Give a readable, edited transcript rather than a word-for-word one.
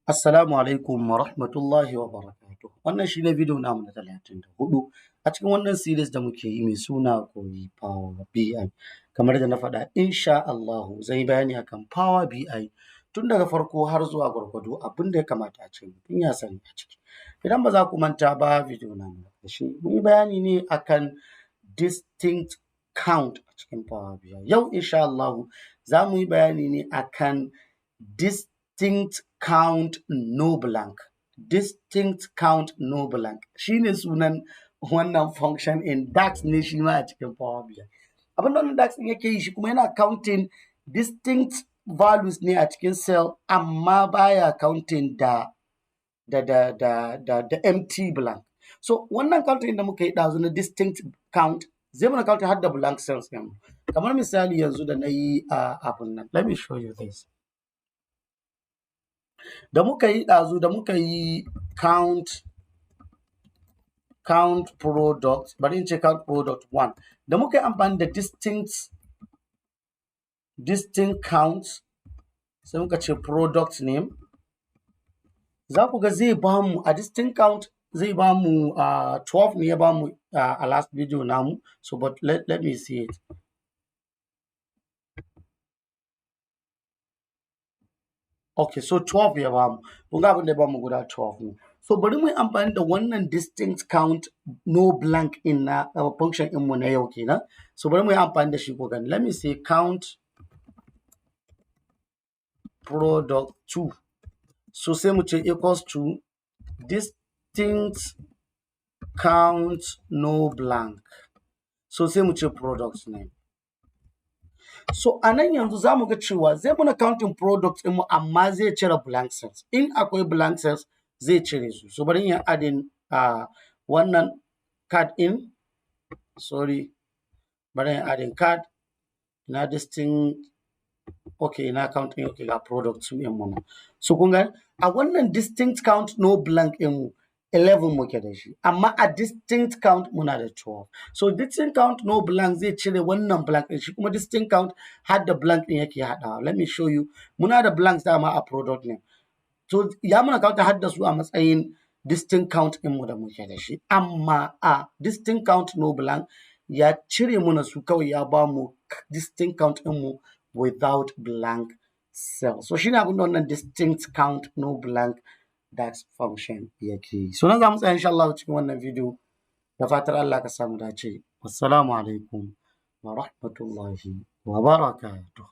Assalamu alaikum wa rahmatullahi wa barakatuh. Wannan shi ne video namu na 34 a cikin wannan series da muke yi mai suna koyi PowerBI. Kamar da na faɗa, insha Allahu zan yi bayani akan PowerBI tun daga farko har zuwa gwargwado abin da ya kamata a ce mutum ya sani a ciki. Idan ba za ku manta ba, video namu na shi mun yi bayani ne akan distinct count a cikin PowerBI. Yau insha Allahu za mu yi bayani ne akan DistinctCountNoBlank. DistinctCountNoBlank shi ne sunan wannan function in DAX ne shi ma a cikin PowerBI. Abin da wannan DAX ɗin yake yi shi kuma yana counting distinct values ne a cikin cell, amma baya counting da empty blank. So wannan counting da muka yi ɗazu na distinct count zai mana counting har da blank cells ɗin. Kamar misali yanzu da na yi abun nan. Let me show you this. Da muka yi ɗazu da muka yi count product, bari in ce count product 1. Da muka yi amfani da distinct count, sai muka ce product name, za ku ga zai ba mu a distinct count zai ba mu 12 ne ya ba mu a last video namu. So but let me see it. Okay, so 12 ya ba mu. Kun ga abin da ya ba mu guda 12 ne. So bari mu yi amfani da wannan distinct count no blank in na function in mu na yau kenan. So bari mu yi amfani da shi ko gani. Let me say count product 2. So sai mu ce equals to distinct count no blank. So sai mu ce product name. So a nan yanzu za mu ga cewa zai muna counting product ɗinmu amma zai cire blank cells. In akwai blank cells zai cire su. So bari in adding wannan card in. Sorry. Bari in adding card. Na distinct. Okay, na count in. Okay, ga product su ɗin mu. So kun ga a wannan distinct count no blank ɗinmu 11 muke da shi, amma a distinct count muna da 12. So distinct count no blank zai cire wannan blank ɗin, shi kuma distinct count har da blank ɗin yake haɗawa. Let me show you. Muna da blanks dama a product name. So ya muna count har da su a matsayin distinct count ɗinmu da muke da shi, amma a distinct count no blank ya cire muna su kawai ya ba mu distinct count ɗinmu without blank cell. So shi ne abin da wannan distinct count no blank DAX function yake yi. So nan za mu tsaya insha Allah cikin wannan video. Da fatar Allah ka samu dace. Wassalamu alaikum wa rahmatullahi wa barakatuh.